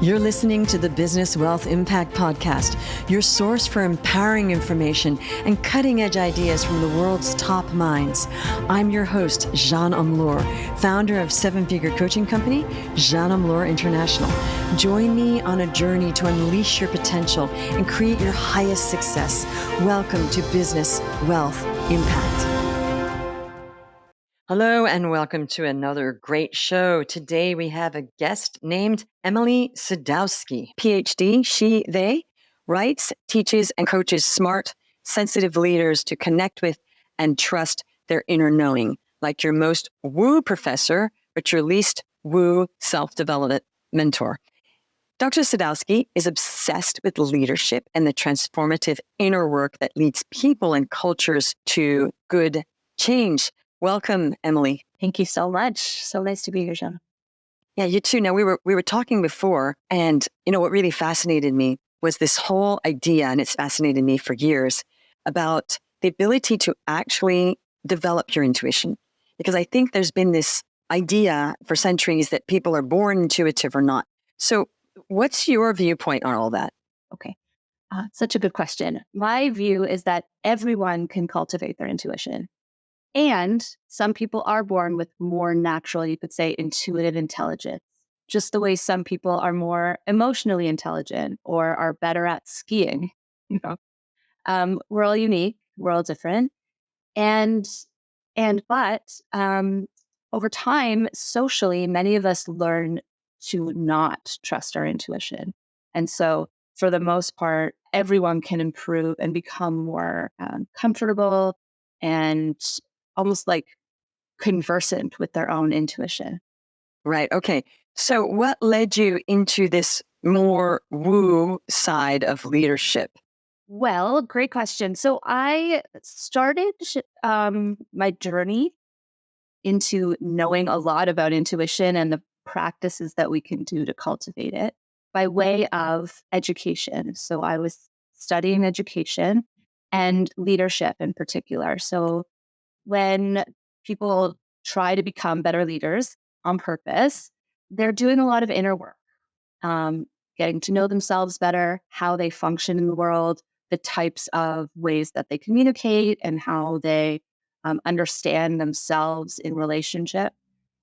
You're listening to the Business Wealth Impact Podcast, your source for empowering information and cutting-edge ideas from the world's top minds. I'm your host, Jeanne Omlor, founder of seven-figure coaching company, Jeanne Omlor International. Join me on a journey to unleash your potential and create your highest success. Welcome to Business Wealth Impact. Hello and welcome to another great show. Today we have a guest named Emily Sadowski, PhD, she, they, writes, teaches, and coaches smart, sensitive leaders to connect with and trust their inner knowing, like your most woo professor, but your least woo self-development mentor. Dr. Sadowski is obsessed with leadership and the transformative inner work that leads people and cultures to good change. Welcome, Emily. Thank you so much. So nice to be here, Jeanne. Yeah, you too. Now, we were talking before, and what really fascinated me was this whole idea, and it's fascinated me for years, about the ability to actually develop your intuition. Because I think there's been this idea for centuries that people are born intuitive or not. So what's your viewpoint on all that? Okay. Such a good question. My view is that everyone can cultivate their intuition. And some people are born with more natural, you could say, intuitive intelligence, just the way some people are more emotionally intelligent or are better at skiing. We're all unique. We're all different. But over time, socially, many of us learn to not trust our intuition. And so for the most part, everyone can improve and become more comfortable and almost like conversant with their own intuition. Right. Okay. So what led you into this more woo side of leadership? Well, great question. So I started my journey into knowing a lot about intuition and the practices that we can do to cultivate it by way of education. So I was studying education and leadership in particular. So when people try to become better leaders on purpose, they're doing a lot of inner work, getting to know themselves better, how they function in the world, the types of ways that they communicate, and how they understand themselves in relationship.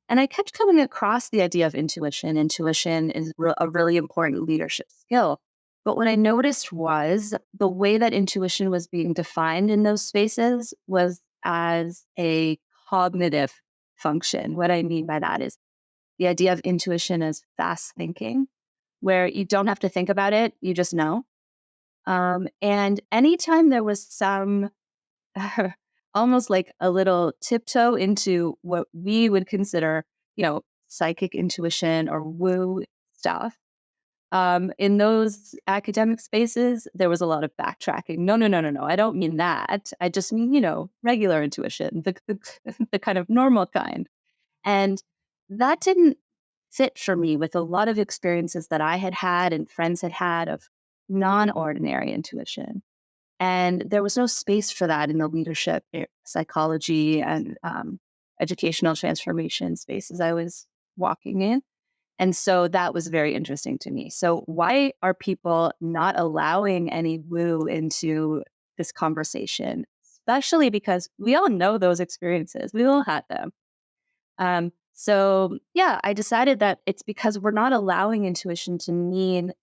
And I kept coming across the idea of intuition. Intuition is a really important leadership skill. But what I noticed was the way that intuition was being defined in those spaces was as a cognitive function. What I mean by that is the idea of intuition as fast thinking, where you don't have to think about it, you just know. And anytime there was some almost like a little tiptoe into what we would consider, psychic intuition or woo stuff, in those academic spaces, there was a lot of backtracking. No, no, no, no, no. I don't mean that. I just mean, regular intuition, the kind of normal kind. And that didn't fit for me with a lot of experiences that I had had and friends had had of non-ordinary intuition. And there was no space for that in the leadership, psychology, and educational transformation spaces I was walking in. And so that was very interesting to me. So why are people not allowing any woo into this conversation? Especially because we all know those experiences. We all had them. So I decided that it's because we're not allowing intuition to mean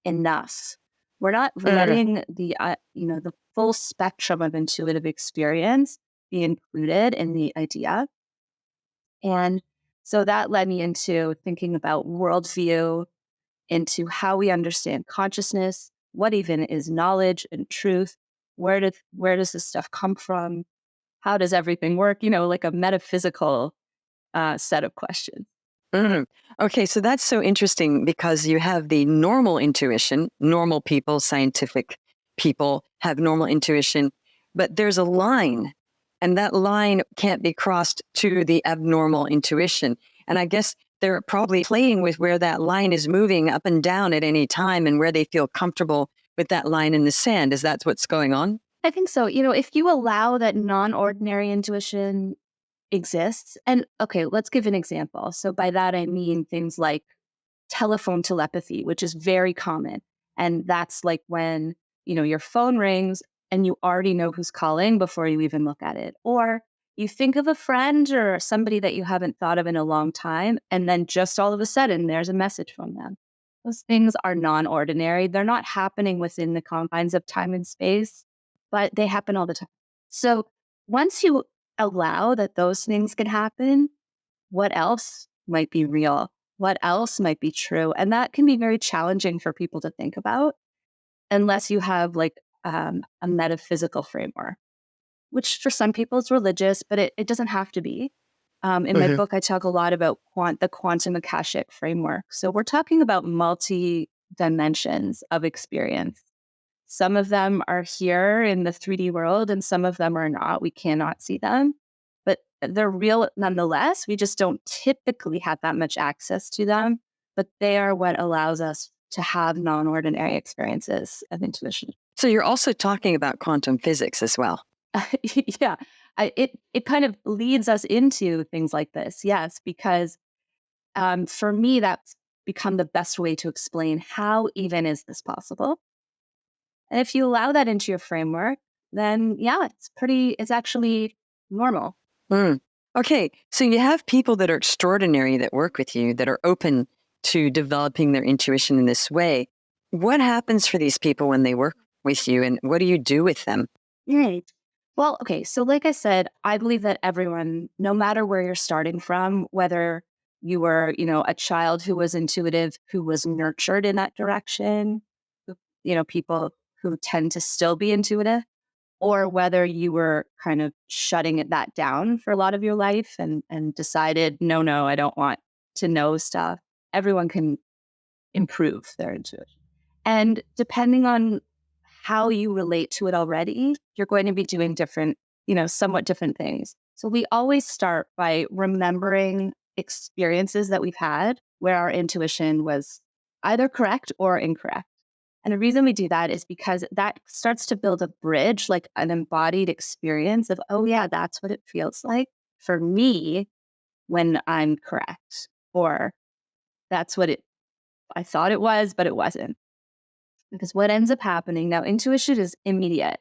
enough. We're not letting the full spectrum of intuitive experience be included in the idea. And so that led me into thinking about worldview, into how we understand consciousness, what even is knowledge and truth, where does this stuff come from, how does everything work, like a metaphysical set of questions. Mm. Okay, so that's so interesting because you have the normal intuition, normal people, scientific people have normal intuition, but there's a line, and that line can't be crossed to the abnormal intuition. And I guess they're probably playing with where that line is moving up and down at any time and where they feel comfortable with that line in the sand. Is that what's going on? I think so. If you allow that non-ordinary intuition exists, and okay, let's give an example. So by that, I mean things like telephone telepathy, which is very common. And that's like when, your phone rings and you already know who's calling before you even look at it. Or you think of a friend or somebody that you haven't thought of in a long time, and then just all of a sudden there's a message from them. Those things are non-ordinary. They're not happening within the confines of time and space, but they happen all the time. So once you allow that those things can happen, what else might be real? What else might be true? And that can be very challenging for people to think about unless you have like a metaphysical framework, which for some people is religious, but it doesn't have to be. In my book, I talk a lot about the quantum akashic framework. So we're talking about multi dimensions of experience. Some of them are here in the 3D world, and some of them are not. We cannot see them, but they're real nonetheless. We just don't typically have that much access to them, but they are what allows us to have non ordinary experiences of intuition. So you're also talking about quantum physics as well. Yeah, it kind of leads us into things like this. Yes, because for me, that's become the best way to explain how even is this possible. And if you allow that into your framework, then yeah, it's actually normal. Mm. Okay, so you have people that are extraordinary that work with you that are open to developing their intuition in this way. What happens for these people when they work with you, and what do you do with them? Right. Well, okay. So, like I said, I believe that everyone, no matter where you're starting from, whether you were, a child who was intuitive, who was nurtured in that direction, people who tend to still be intuitive, or whether you were kind of shutting that down for a lot of your life and decided, no, I don't want to know stuff. Everyone can improve their intuition. And depending on how you relate to it already, you're going to be doing different, somewhat different things. So we always start by remembering experiences that we've had where our intuition was either correct or incorrect. And the reason we do that is because that starts to build a bridge, like an embodied experience of, oh, yeah, that's what it feels like for me when I'm correct. Or that's what I thought it was, but it wasn't. Because what ends up happening now, intuition is immediate.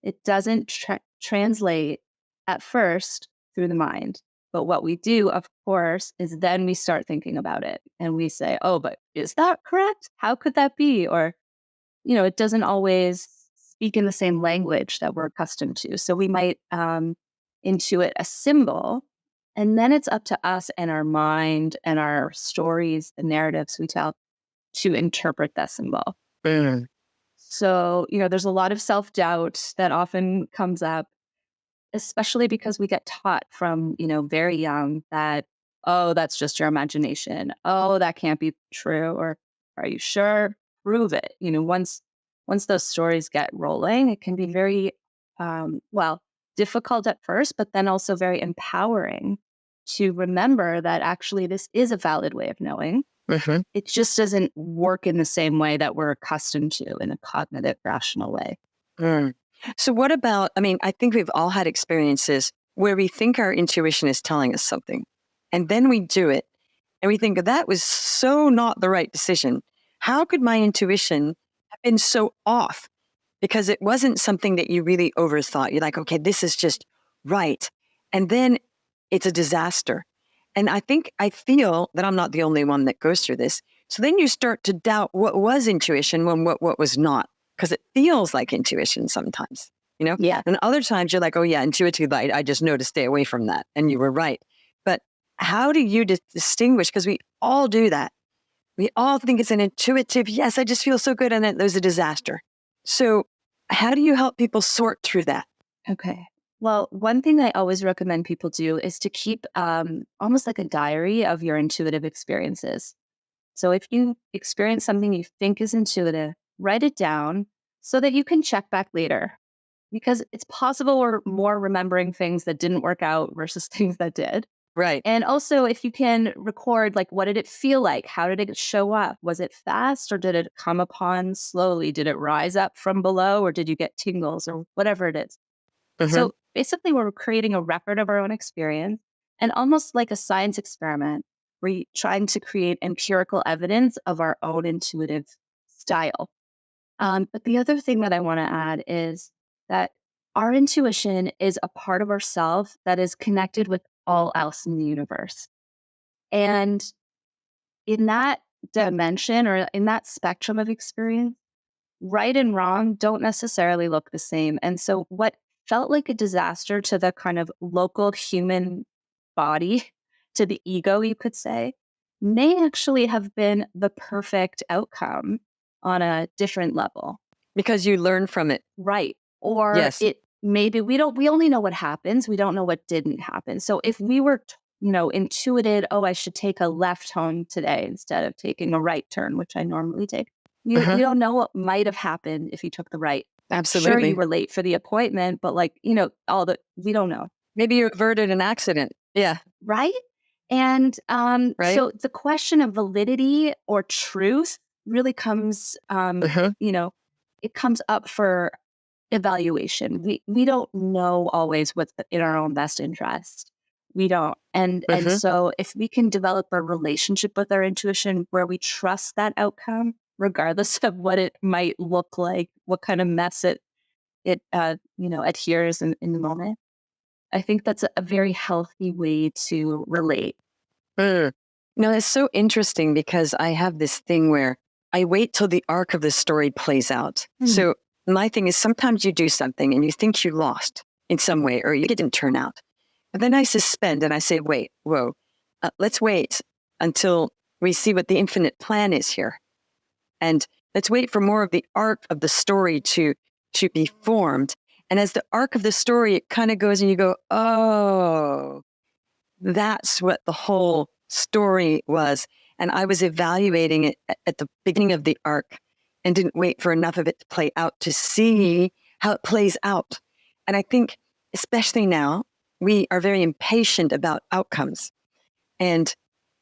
It doesn't translate at first through the mind. But what we do, of course, is then we start thinking about it and we say, oh, but is that correct? How could that be? Or, it doesn't always speak in the same language that we're accustomed to. So we might intuit a symbol, and then it's up to us and our mind and our stories, the narratives we tell to interpret that symbol. Mm. So, there's a lot of self doubt that often comes up, especially because we get taught from, very young that, oh, that's just your imagination. Oh, that can't be true. Or are you sure? Prove it. Once those stories get rolling, it can be very, difficult at first, but then also very empowering to remember that actually this is a valid way of knowing. Mhm. It just doesn't work in the same way that we're accustomed to in a cognitive, rational way. Mm. So what about, I think we've all had experiences where we think our intuition is telling us something, and then we do it, and we think that was so not the right decision. How could my intuition have been so off? Because it wasn't something that you really overthought. You're like, okay, this is just right. And then it's a disaster. And I feel that I'm not the only one that goes through this. So then you start to doubt what was intuition when what was not, because it feels like intuition sometimes. Yeah. And other times you're like, oh yeah, intuitively, I just know to stay away from that. And you were right. But how do you distinguish? Because we all do that. We all think it's an intuitive, yes, I just feel so good. And then there's a disaster. So how do you help people sort through that? Okay. Well, one thing I always recommend people do is to keep almost like a diary of your intuitive experiences. So if you experience something you think is intuitive, write it down so that you can check back later. Because it's possible we're more remembering things that didn't work out versus things that did. Right. And also, if you can record, like, what did it feel like? How did it show up? Was it fast or did it come upon slowly? Did it rise up from below or did you get tingles or whatever it is? Mm-hmm. So basically, we're creating a record of our own experience and almost like a science experiment. We're trying to create empirical evidence of our own intuitive style. But the other thing that I want to add is that our intuition is a part of ourself that is connected with all else in the universe. And in that dimension or in that spectrum of experience, right and wrong don't necessarily look the same. And so, what felt like a disaster to the kind of local human body, to the ego, you could say, may actually have been the perfect outcome on a different level. Because you learn from it. Right. Or Yes. it maybe we only know what happens. We don't know what didn't happen. So if we were, intuited, oh, I should take a left home today instead of taking a right turn, which I normally take. We don't know what might have happened if you took the right. Sure, you Absolutely. were late for the appointment, but we don't know. Maybe you averted an accident. Yeah. Right. And Right. so the question of validity or truth really comes, it comes up for evaluation. We don't know always what's in our own best interest. We don't. And so if we can develop a relationship with our intuition where we trust that outcome, regardless of what it might look like, what kind of mess it adheres in the moment, I think that's a very healthy way to relate. Mm. No, it's so interesting because I have this thing where I wait till the arc of the story plays out. So my thing is sometimes you do something and you think you lost in some way or it didn't turn out. But then I suspend and I say, wait, whoa, let's wait until we see what the infinite plan is here. And let's wait for more of the arc of the story to be formed. And as the arc of the story, it kind of goes and you go, oh, that's what the whole story was. And I was evaluating it at the beginning of the arc and didn't wait for enough of it to play out to see how it plays out. And I think, especially now, we are very impatient about outcomes. And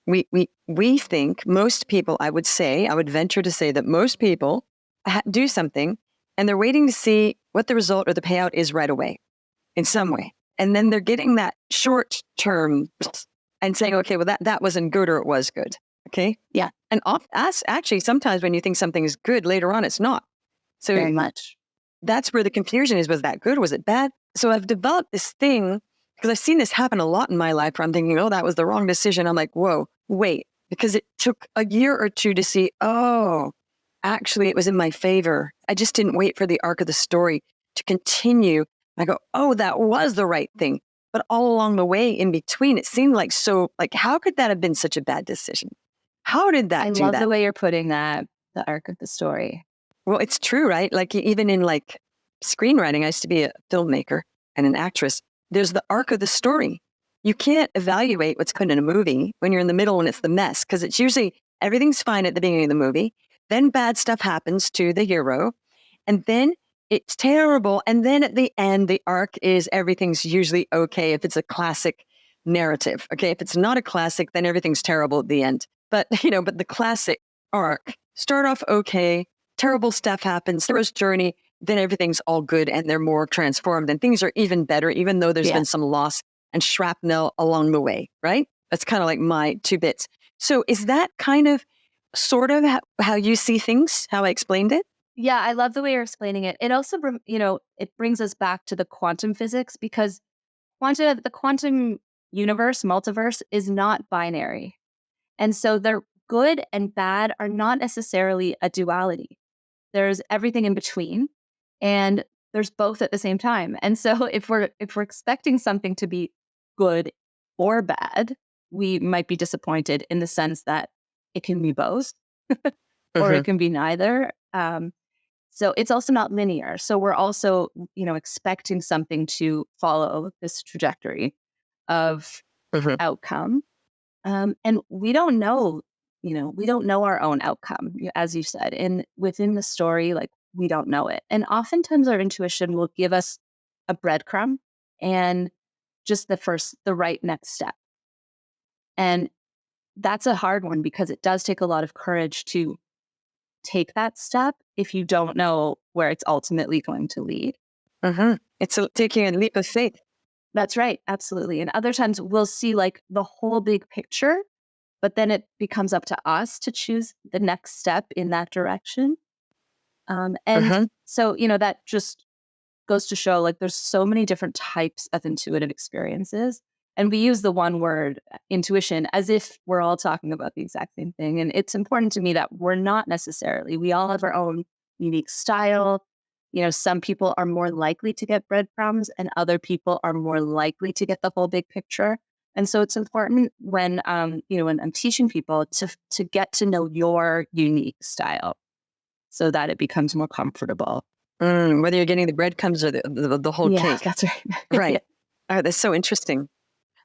we think most people, I would venture to say that most people do something and they're waiting to see what the result or the payout is right away in some way. And then they're getting that short term and saying, okay, well, that wasn't good or it was good. Okay. Yeah. And actually, sometimes when you think something is good, later on, it's not. So Very much. That's where the confusion is. Was that good? Was it bad? So I've developed this thing because I've seen this happen a lot in my life where I'm thinking, oh, that was the wrong decision. I'm like, whoa, wait, because it took a year or two to see, oh, actually, it was in my favor. I just didn't wait for the arc of the story to continue. I go, oh, that was the right thing. But all along the way in between, it seemed like how could that have been such a bad decision? How did that I do love that? the way you're putting that, the arc of the story. Well, it's true, right? Like even in screenwriting, I used to be a filmmaker and an actress. There's the arc of the story. You can't evaluate what's good in a movie when you're in the middle and it's the mess, because it's usually everything's fine at the beginning of the movie. Then bad stuff happens to the hero. And then it's terrible. And then at the end, the arc is everything's usually okay if it's a classic narrative. Okay. If it's not a classic, then everything's terrible at the end. But, but the classic arc, start off okay, terrible stuff happens, hero's journey, then everything's all good and they're more transformed and things are even better, even though there's been some loss and shrapnel along the way, right? That's kind of like my 2 bits. So is that kind of sort of how you see things, how I explained it? Yeah, I love the way you're explaining it. It also, it brings us back to the quantum physics because the quantum universe, multiverse, is not binary. And so they're good and bad are not necessarily a duality. There's everything in between and there's both at the same time. And so if we're expecting something to be good or bad, we might be disappointed in the sense that it can be both or it can be neither. So it's also not linear. So we're also, expecting something to follow this trajectory of outcome. And we don't know, we don't know our own outcome, as you said. And within the story, like we don't know it. And oftentimes our intuition will give us a breadcrumb and just the right next step. And that's a hard one because it does take a lot of courage to take that step if you don't know where it's ultimately going to lead. It's taking a leap of faith. That's right. Absolutely. And other times we'll see like the whole big picture but then it becomes up to us to choose the next step in that direction. And so, that just goes to show like there's so many different types of intuitive experiences. And we use the one word intuition as if we're all talking about the exact same thing. And it's important to me that we're not necessarily. We all have our own unique style. Some people are more likely to get breadcrumbs and other people are more likely to get the whole big picture. And so it's important when when I'm teaching people to get to know your unique style so that it becomes more comfortable. Whether you're getting the breadcrumbs or the whole cake. That's right. Right. Oh, that's so interesting.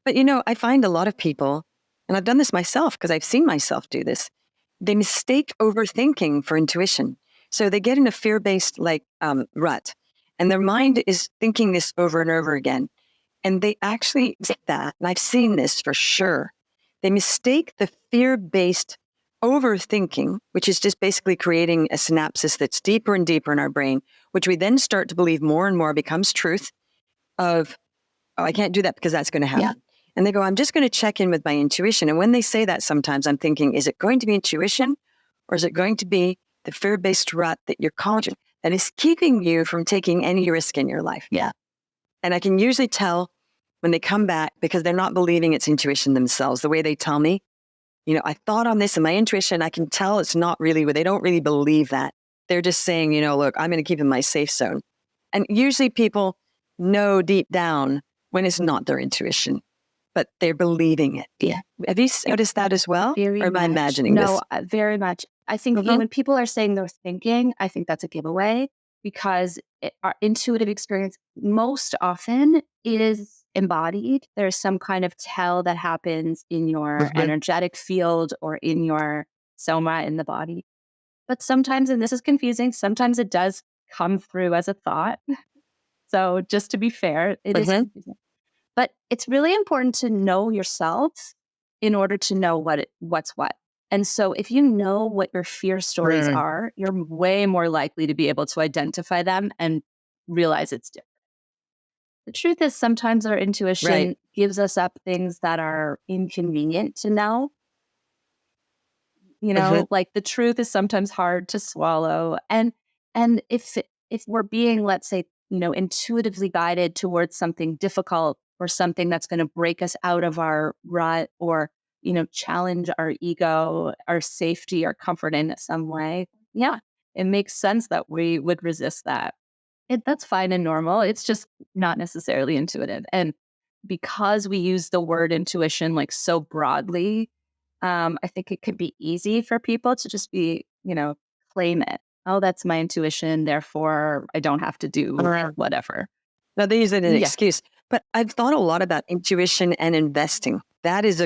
But I find a lot of people, and I've done this myself because I've seen myself do this, they mistake overthinking for intuition. So they get in a fear-based rut, and their mind is thinking this over and over again. And they actually say that, and I've seen this for sure. They mistake the fear-based overthinking, which is just basically creating a synapsis that's deeper and deeper in our brain, which we then start to believe more and more becomes truth of, oh, I can't do that because that's going to happen. Yeah. And they go, I'm just going to check in with my intuition. And when they say that, sometimes I'm thinking, is it going to be intuition or is it going to be the fear-based rut that you're causing that is keeping you from taking any risk in your life? Yeah. And I can usually tell when they come back because they're not believing it's intuition themselves. The way they tell me, I thought on this and my intuition, I can tell it's not really, they don't really believe that. They're just saying, look, I'm going to keep in my safe zone. And usually people know deep down when it's not their intuition, but they're believing it. Yeah. Have you noticed that as well? Very or am I much. imagining this? No, very much. I think when people are saying they're thinking, I think that's a giveaway because our intuitive experience most often is embodied. There's some kind of tell that happens in your energetic field or in your soma in the body. But sometimes, and this is confusing, sometimes it does come through as a thought. So just to be fair, it is confusing. But it's really important to know yourself in order to know what's what. And so if you know what your fear stories are, you're way more likely to be able to identify them and realize it's different. The truth is sometimes our intuition gives us up things that are inconvenient to know. Like the truth is sometimes hard to swallow. And if we're being, let's say, intuitively guided towards something difficult or something that's going to break us out of our rut or, challenge our ego, our safety, our comfort in some way. Yeah, it makes sense that we would resist that. That's fine and normal. It's just not necessarily intuitive. And because we use the word intuition like so broadly, I think it could be easy for people to just be, claim it. Oh, that's my intuition. Therefore, I don't have to do whatever. Now they use it as an excuse, but I've thought a lot about intuition and investing. That is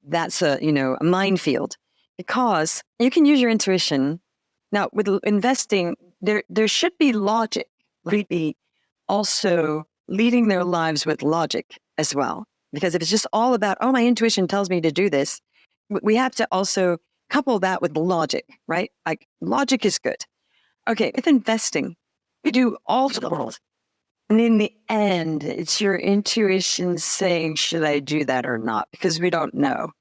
that's a minefield because you can use your intuition. Now with investing, there should be logic, be also leading their lives with logic as well. Because if it's just all about, oh, my intuition tells me to do this, we have to also couple that with logic, right? Like logic is good. Okay, with investing, we do all the world. And in the end, it's your intuition saying, should I do that or not? Because we don't know.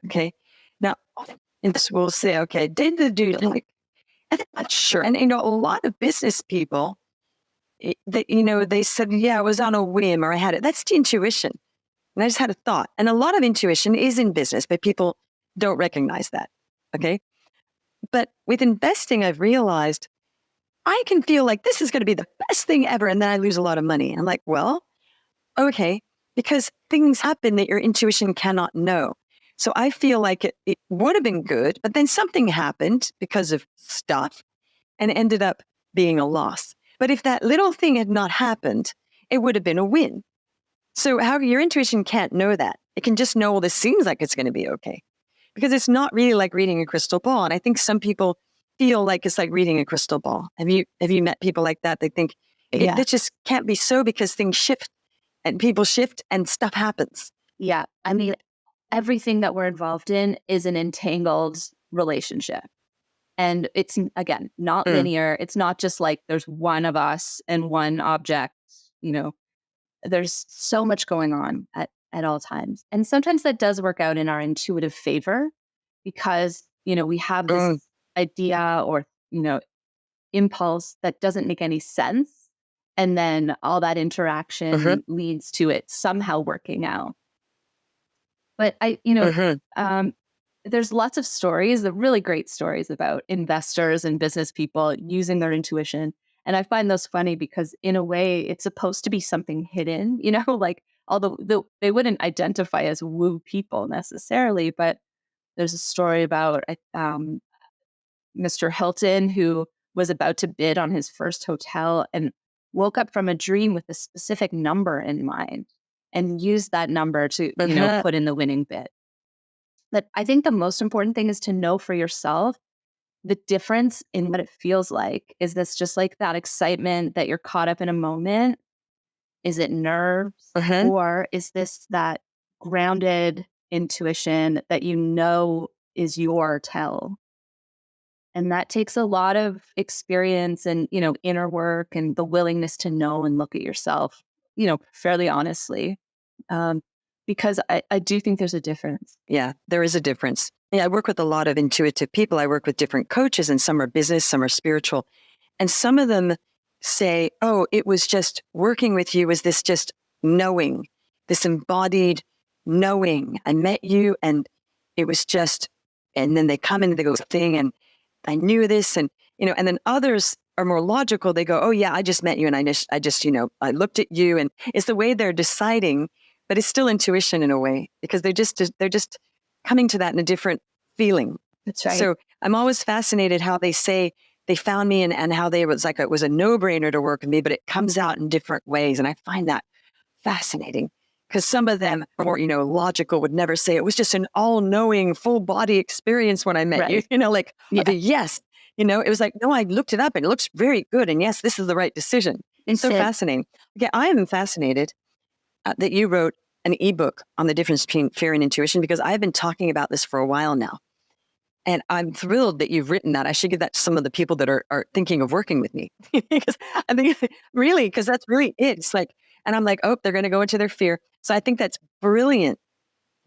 Okay. Now, in this, we'll say, okay, did the do like, I'm not sure. And, a lot of business people, they said, yeah, I was on a whim or I had it. That's the intuition. And I just had a thought. And a lot of intuition is in business, but people don't recognize that. Okay. But with investing, I've realized I can feel like this is going to be the best thing ever. And then I lose a lot of money. I'm like, well, okay, because things happen that your intuition cannot know. So I feel like it would have been good, but then something happened because of stuff and ended up being a loss. But if that little thing had not happened, it would have been a win. So however, your intuition can't know that. It can just know, well, this seems like it's going to be okay. Because it's not really like reading a crystal ball. And I think some people feel like it's like reading a crystal ball. Have you met people like that? They think it just can't be so because things shift and people shift and stuff happens. Yeah. I mean, everything that we're involved in is an entangled relationship. And it's, again, not linear. It's not just like there's one of us and one object, there's so much going on at at all times. And sometimes that does work out in our intuitive favor because, we have this Mm, idea or, impulse that doesn't make any sense. And then all that mhm, interaction leads to it somehow working out. But mhm, um, there's lots of stories, the really great stories about investors and business people using their intuition. And I find those funny because, in a way, it's supposed to be something hidden, like although they wouldn't identify as woo people necessarily. But there's a story about Mr. Hilton who was about to bid on his first hotel and woke up from a dream with a specific number in mind and used that number to, mhm, put in the winning bid. But I think the most important thing is to know for yourself the difference in what it feels like. Is this just like that excitement that you're caught up in a moment? Is it nerves? mhm. Or is this that grounded intuition that is your tell? And that takes a lot of experience and, inner work and the willingness to know and look at yourself, fairly honestly. Um, because I do think there's a difference. Yeah, there is a difference. Yeah, I work with a lot of intuitive people. I work with different coaches, and some are business, some are spiritual. And some of them say, oh, it was just working with you, was this just knowing, this embodied knowing. I met you and it was just, and then they come into the thing and I knew this. And, and then others are more logical. They go, oh yeah, I just met you and I just, I looked at you, and it's the way they're deciding, but it's still intuition in a way because they're just coming to that in a different feeling. That's right. So I'm always fascinated how they say they found me and how they was like, it was a no-brainer to work with me, but it comes out in different ways. And I find that fascinating because some of them are more, logical, would never say it was just an all-knowing full body experience when I met you, Right. like, Yeah. okay, yes, it was like, no, I looked it up and it looks very good. And yes, this is the right decision. It's So it. fascinating. Okay. I am fascinated that you wrote an ebook on the difference between fear and intuition, because I've been talking about this for a while now. And I'm thrilled that you've written that. I should give that to some of the people that are thinking of working with me. Because I think really, because that's really it. It's like, and I'm like, oh, they're going to go into their fear. So I think that's brilliant.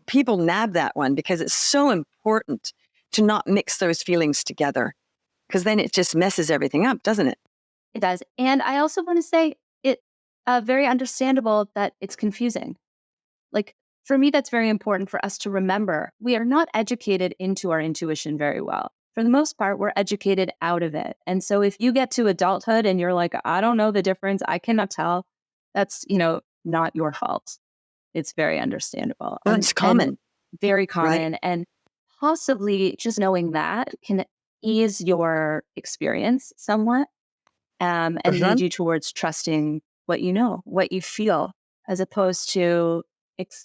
People nab that one because it's so important to not mix those feelings together, because then it just messes everything up, doesn't it? It does. And I also want to say it very understandable that it's confusing. Like, for me, that's very important for us to remember. We are not educated into our intuition very well. For the most part, we're educated out of it. And so if you get to adulthood and you're like, I don't know the difference, I cannot tell, that's, not your fault. It's very understandable Well, and it's common, very right? common. And possibly just knowing that can ease your experience somewhat, and lead Uh-huh. you towards trusting what you know, what you feel, as opposed to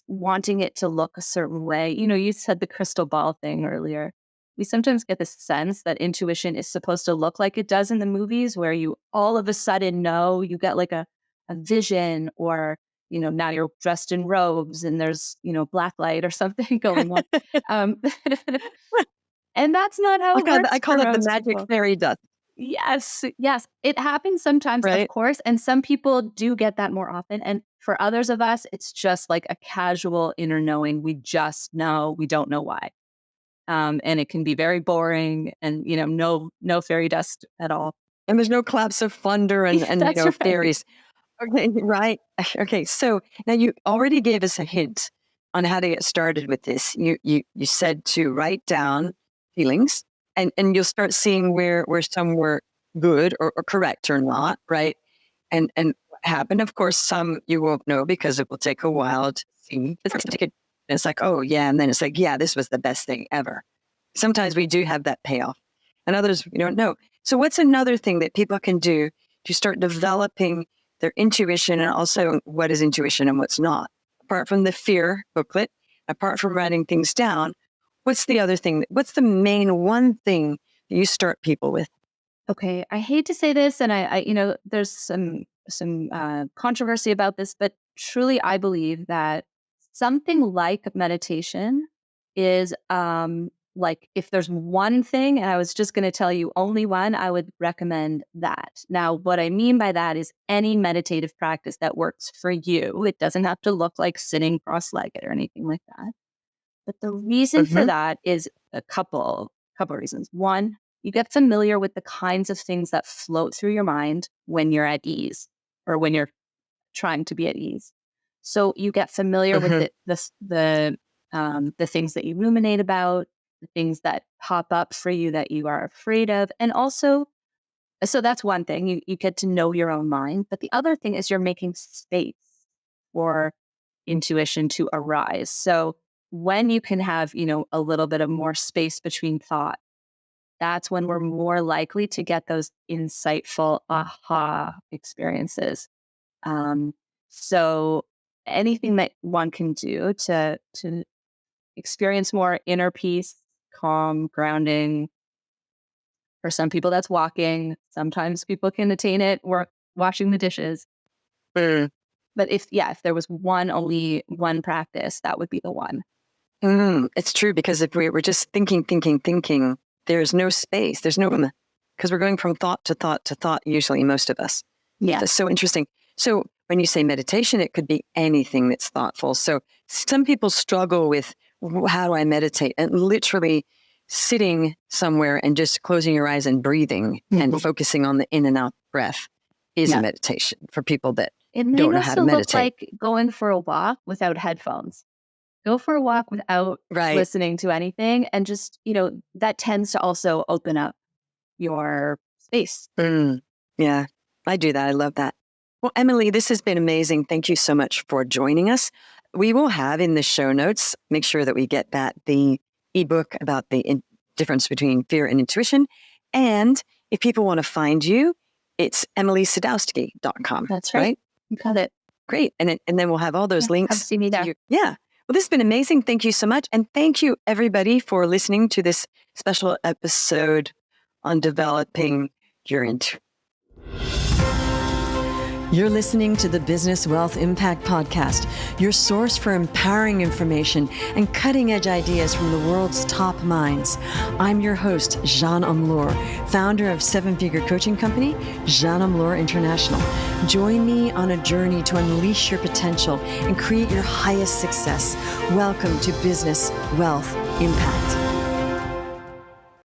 wanting it to look a certain way. You said the crystal ball thing earlier. We sometimes get this sense that intuition is supposed to look like it does in the movies, where you all of a sudden know, you get like a vision, or, now you're dressed in robes and there's, black light or something going on. Um, and that's not how it I works call for that the most magic people. fairy dust, Yes, yes. It happens sometimes, of right? course, and some people do get that more often. And for others of us, it's just like a casual inner knowing. We just know, we don't know why. And it can be very boring and, no fairy dust at all. And there's no claps of thunder and That's right. fairies. Okay, right. Okay, so now you already gave us a hint on how to get started with this. You said to write down feelings, and you'll start seeing where some were good or correct or not, right? And what happened. Of course, some you won't know because it will take a while to see. It's like, oh yeah, and then it's like, yeah, this was the best thing ever. Sometimes we do have that payoff, and others we don't know. So, what's another thing that people can do to start developing their intuition, and also what is intuition and what's not? Apart from the fear booklet, apart from writing things down, what's the other thing? What's the main one thing that you start people with? Okay, I hate to say this, and there's some controversy about this, but truly, I believe that something like meditation is like if there's one thing and I was just going to tell you only one, I would recommend that. Now, what I mean by that is any meditative practice that works for you. It doesn't have to look like sitting cross-legged or anything like that. But the reason for that is a couple reasons. One, you get familiar with the kinds of things that float through your mind when you're at ease or when you're trying to be at ease. So you get familiar with the things that you ruminate about, the things that pop up for you that you are afraid of. And also, so that's one thing, you get to know your own mind. But the other thing is you're making space for intuition to arise. So when you can have, a little bit of more space between thought, that's when we're more likely to get those insightful aha experiences. So anything that one can do to experience more inner peace, calm, grounding. For some people, that's walking. Sometimes people can attain it or washing the dishes. But if there was only one practice, that would be the one. It's true, because if we're just thinking, there's no space. There's no room, because we're going from thought to thought to thought, usually, most of us. Yeah. That's so interesting. So when you say meditation, it could be anything that's thoughtful. So some people struggle with, how do I meditate? And literally sitting somewhere and just closing your eyes and breathing and focusing on the in and out breath is a meditation for people that don't know how to meditate. It look like going for a walk without headphones. Go for a walk without listening to anything. And just, that tends to also open up your space. Yeah, I do that. I love that. Well, Emily, this has been amazing. Thank you so much for joining us. We will have in the show notes, make sure that we get that, the ebook about the difference between fear and intuition. And if people want to find you, it's emilysadowski.com. That's right. You got it. Great. And then we'll have all those links. Come see me there. Yeah. Well, this has been amazing. Thank you so much. And thank you, everybody, for listening to this special episode on developing your intuition. You're listening to the Business Wealth Impact Podcast, your source for empowering information and cutting-edge ideas from the world's top minds. I'm your host, Jeanne Omlor, founder of seven-figure coaching company, Jeanne Omlor International. Join me on a journey to unleash your potential and create your highest success. Welcome to Business Wealth Impact.